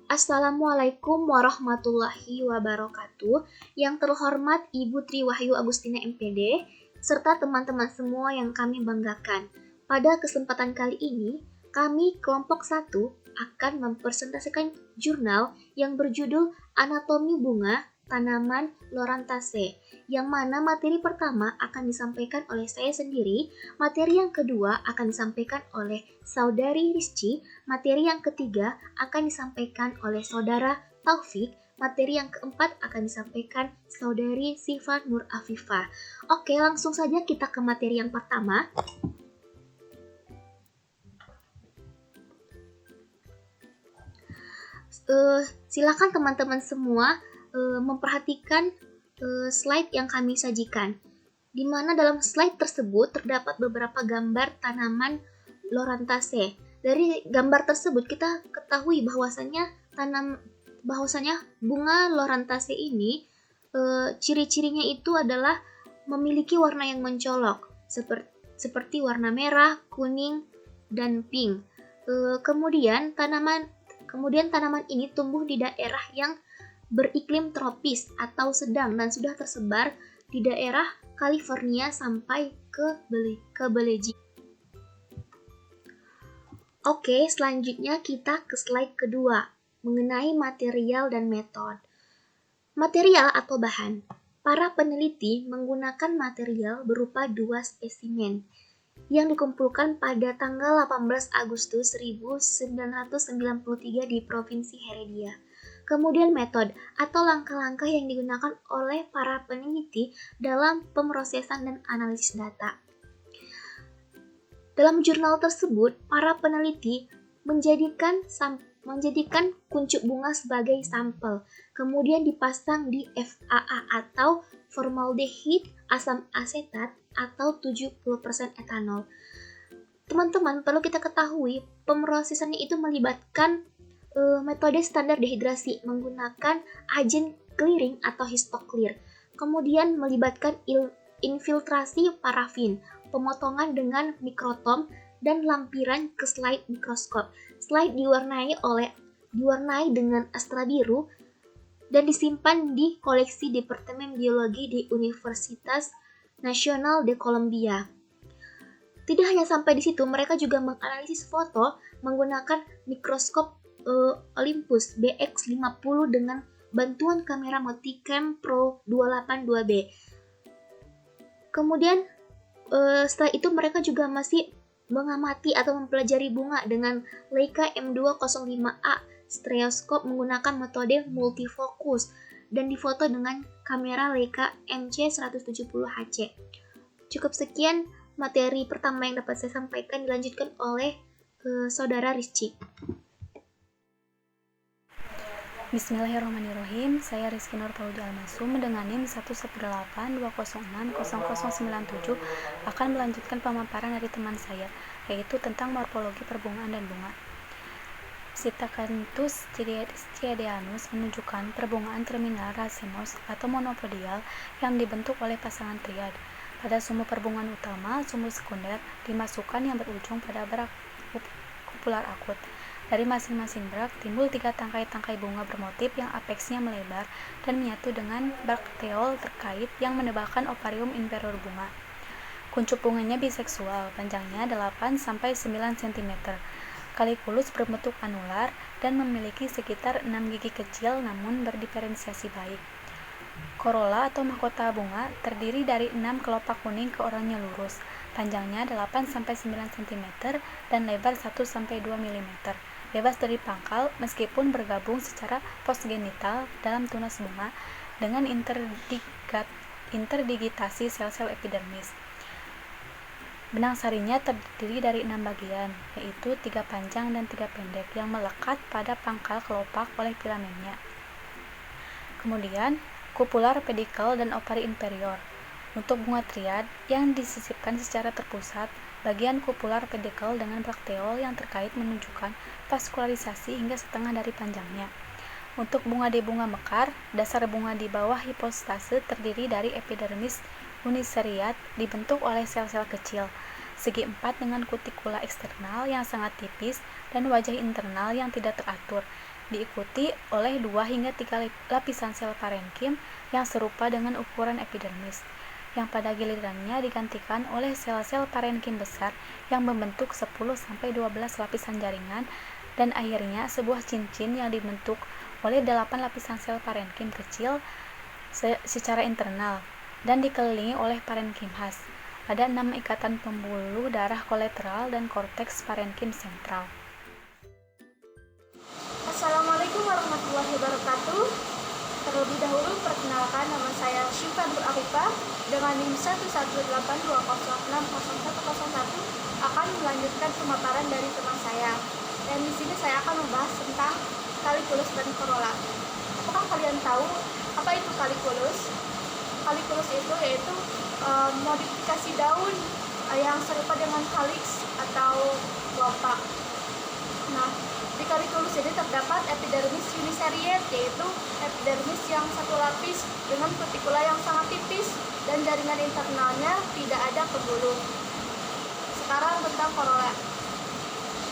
Assalamualaikum warahmatullahi wabarakatuh. Yang terhormat Ibu Tri Wahyu Agustina MPD, serta teman-teman semua yang kami banggakan. Pada kesempatan kali ini, kami kelompok 1 akan mempresentasikan jurnal yang berjudul Anatomi Bunga Tanaman Lorantaceae, yang mana materi pertama akan disampaikan oleh saya sendiri, materi yang kedua akan disampaikan oleh Saudari Rizky, materi yang ketiga akan disampaikan oleh Saudara Taufik, materi yang keempat akan disampaikan Saudari Siva Nur Afifah. Oke, langsung saja kita ke materi yang pertama. Silakan teman-teman semua memperhatikan slide yang kami sajikan, di mana dalam slide tersebut terdapat beberapa gambar tanaman Lorantaceae. Dari gambar tersebut kita ketahui bahwasanya bunga Lorantaceae ini ciri-cirinya itu adalah memiliki warna yang mencolok seperti warna merah, kuning, dan pink. Kemudian tanaman ini tumbuh di daerah yang beriklim tropis atau sedang dan sudah tersebar di daerah California sampai ke Belgia. Oke, selanjutnya kita ke slide kedua mengenai material dan metode. Material atau bahan. Para peneliti menggunakan material berupa 2 spesimen yang dikumpulkan pada tanggal 18 Agustus 1993 di Provinsi Heredia. Kemudian metode atau langkah-langkah yang digunakan oleh para peneliti dalam pemrosesan dan analisis data. Dalam jurnal tersebut, para peneliti menjadikan kuncup bunga sebagai sampel, kemudian dipasang di FAA atau formaldehid asam asetat atau 70% etanol. Teman-teman, perlu kita ketahui, pemrosesannya itu melibatkan metode standar dehidrasi menggunakan agen clearing atau histoclear. Kemudian melibatkan infiltrasi parafin, pemotongan dengan mikrotom, dan lampiran ke slide mikroskop. Slide diwarnai dengan astra biru dan disimpan di koleksi Departemen Biologi di Universitas Nasional de Colombia. Tidak hanya sampai di situ, mereka juga menganalisis foto menggunakan mikroskop Olympus BX50 dengan bantuan kamera Multicam Pro 282B. Kemudian setelah itu mereka juga masih mengamati atau mempelajari bunga dengan Leica M205A stereoskop menggunakan metode multifokus dan difoto dengan kamera Leica MC170HC. Cukup sekian materi pertama yang dapat saya sampaikan, dilanjutkan oleh Saudara Rizky. Bismillahirrahmanirrahim. Saya Rizky Nur Paudi Almasum mendenganin 118-206-0097 akan melanjutkan pemaparan dari teman saya, yaitu tentang morfologi perbungaan dan bunga. Psittacanthus striadeanus menunjukkan perbungaan terminal racemose atau monopodial yang dibentuk oleh pasangan triad. Pada sumbu perbungaan utama, sumbu sekunder dimasukkan yang berujung pada berak kopular akut. Dari masing-masing berak timbul 3 tangkai-tangkai bunga bermotif yang apeksnya melebar dan menyatu dengan brakteol terkait yang menebalkan ovarium inferior bunga. Kuncup bunganya biseksual, panjangnya 8-9 cm. Kalikulus berbentuk anular dan memiliki sekitar 6 gigi kecil namun berdiferensiasi baik. Korola atau mahkota bunga terdiri dari 6 kelopak kuning ke oranye lurus, panjangnya 8-9 cm dan lebar 1-2 mm. Bebas dari pangkal meskipun bergabung secara postgenital dalam tunas bunga dengan interdigitasi sel-sel epidermis. Benang sarinya terdiri dari 6 bagian, yaitu 3 panjang dan 3 pendek yang melekat pada pangkal kelopak oleh filamennya. Kemudian, kopular pedikel dan ovari inferior. Untuk bunga triad yang disisipkan secara terpusat, bagian kopular pedikel dengan brakteol yang terkait menunjukkan vaskularisasi hingga setengah dari panjangnya. Untuk bunga di bunga mekar, dasar bunga di bawah hipostase terdiri dari epidermis uniseriat dibentuk oleh sel-sel kecil, segi 4 dengan kutikula eksternal yang sangat tipis dan wajah internal yang tidak teratur. diikuti oleh 2 hingga 3 lapisan sel parenkim yang serupa dengan ukuran epidermis, yang pada gilirannya digantikan oleh sel-sel parenkim besar yang membentuk 10-12 lapisan jaringan, dan akhirnya sebuah cincin yang dibentuk oleh 8 lapisan sel parenkim kecil secara internal dan dikelilingi oleh parenkim khas. Ada 6 ikatan pembuluh darah kolateral dan korteks parenkim sentral. Assalamualaikum warahmatullahi wabarakatuh. Terlebih dahulu perkenalkan, nama saya Syifa Nur Arifah dengan NIM 11820606101 akan melanjutkan pemaparan dari teman saya. Dan di sini saya akan membahas tentang kalikulus dan corolla. Apakah kalian tahu apa itu kalikulus? Kalikulus itu yaitu modifikasi daun yang serupa dengan calyx atau kelopak. Nah, di kalikulus ini terdapat epidermis uniseriate, yaitu epidermis yang satu lapis dengan kutikula yang sangat tipis dan jaringan internalnya tidak ada pembuluh. Sekarang tentang corolla.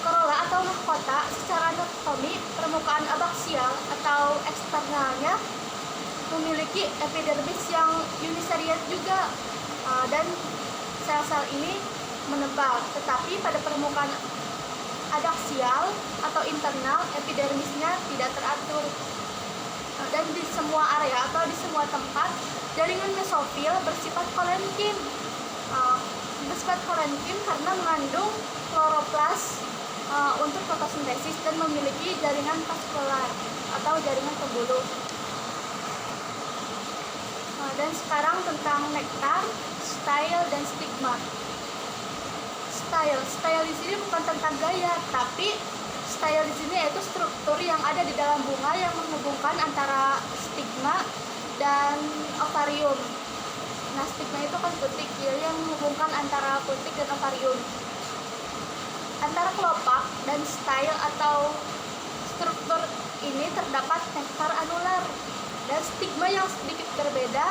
Corolla atau mahkota secara anatomi permukaan abaksial atau eksternalnya memiliki epidermis yang uniseriate juga, dan sel-sel ini menebal, tetapi pada permukaan adaksial atau internal epidermisnya tidak teratur, dan di semua area atau di semua tempat jaringan mesofil bersifat kolenkin. Bersifat kolenkin karena mengandung kloroplas untuk fotosintesis dan memiliki jaringan vaskular atau jaringan pembuluh. Dan sekarang tentang nektar, style, dan stigma. Style di sini bukan tentang gaya, tapi style di sini yaitu struktur yang ada di dalam bunga yang menghubungkan antara stigma dan ovarium. Nah, stigma itu kan putik yang menghubungkan antara putik dan ovarium. Antara kelopak dan style atau struktur ini terdapat nektar anular dan stigma yang sedikit berbeda,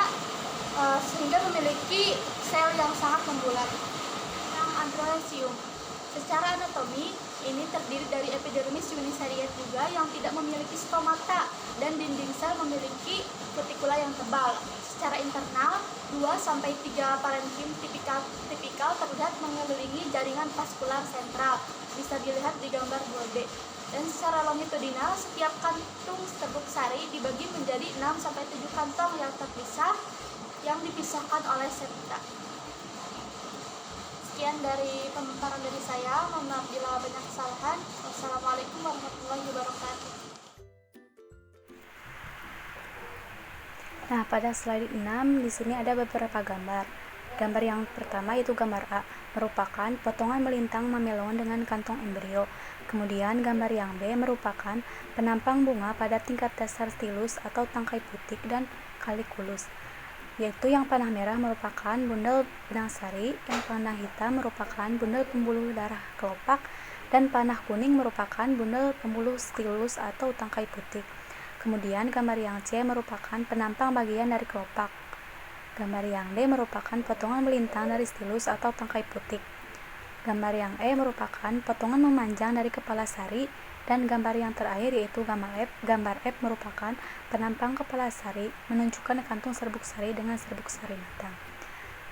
sehingga memiliki sel yang sangat membulat. Androecium. Secara anatomi, ini terdiri dari epidermis uniseriate juga yang tidak memiliki stomata dan dinding sel memiliki kutikula yang tebal. Secara internal, 2-3 parenkim tipikal terlihat mengelilingi jaringan vaskular sentral. Bisa dilihat di gambar 2B. Dan secara longitudinal, setiap kantung serbuk sari dibagi menjadi 6-7 kantong yang terpisah yang dipisahkan oleh septa. Sekian dari pemaparan dari saya, mohon maaf bila banyak kesalahan. Wassalamualaikum warahmatullahi wabarakatuh. Nah, pada slide 6 di sini ada beberapa gambar. Gambar yang pertama itu gambar A, merupakan potongan melintang mamelon dengan kantong embrio. Kemudian gambar yang B merupakan penampang bunga pada tingkat dasar stilus atau tangkai putik dan kalikulus, yaitu yang panah merah merupakan bundel benang sari, yang panah hitam merupakan bundel pembuluh darah kelopak, dan panah kuning merupakan bundel pembuluh stilus atau tangkai putik. Kemudian gambar yang C merupakan penampang bagian dari kelopak. Gambar yang D merupakan potongan melintang dari stilus atau tangkai putik. Gambar yang E merupakan potongan memanjang dari kepala sari, dan gambar yang terakhir yaitu gambar F merupakan penampang kepala sari menunjukkan kantung serbuk sari dengan serbuk sari matang.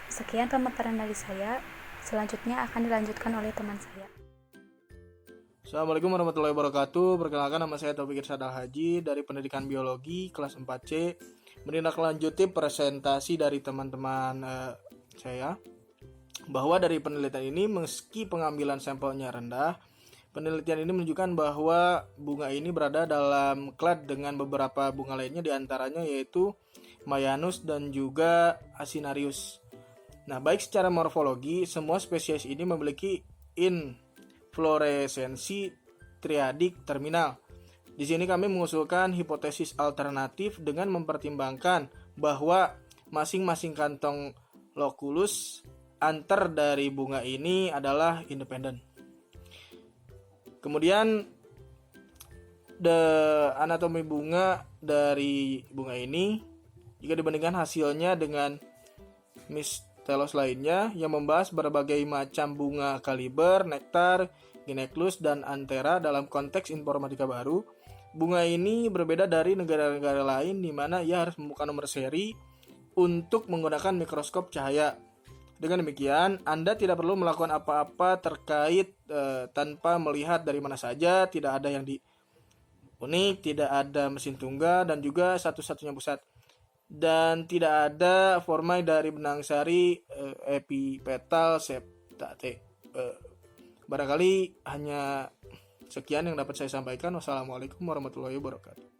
Sekian pemaparan dari saya, selanjutnya akan dilanjutkan oleh teman saya. Assalamualaikum warahmatullahi wabarakatuh. Perkenalkan, nama saya Taufik Irsyad Al-Haji dari Pendidikan Biologi kelas 4C. Menindaklanjuti presentasi dari teman-teman saya bahwa dari penelitian ini, meski pengambilan sampelnya rendah, penelitian ini menunjukkan bahwa bunga ini berada dalam klad dengan beberapa bunga lainnya, diantaranya yaitu Mayanus dan juga Acinarius. Nah, baik secara morfologi, semua spesies ini memiliki infloresensi triadik terminal. Di sini kami mengusulkan hipotesis alternatif dengan mempertimbangkan bahwa masing-masing kantong lokulus antar dari bunga ini adalah independen. Kemudian anatomi bunga dari bunga ini jika dibandingkan hasilnya dengan mistelos lainnya yang membahas berbagai macam bunga kaliber, nektar, gineklus, dan antera dalam konteks informatika baru. bunga ini berbeda dari negara-negara lain di mana ia harus membuka nomor seri untuk menggunakan mikroskop cahaya. Dengan demikian, Anda tidak perlu melakukan apa-apa terkait tanpa melihat dari mana saja, tidak ada yang unik, tidak ada mesin tunggal, dan juga satu-satunya pusat. Dan tidak ada formai dari benang sari, epipetal, septate. Barangkali hanya sekian yang dapat saya sampaikan. Wassalamualaikum warahmatullahi wabarakatuh.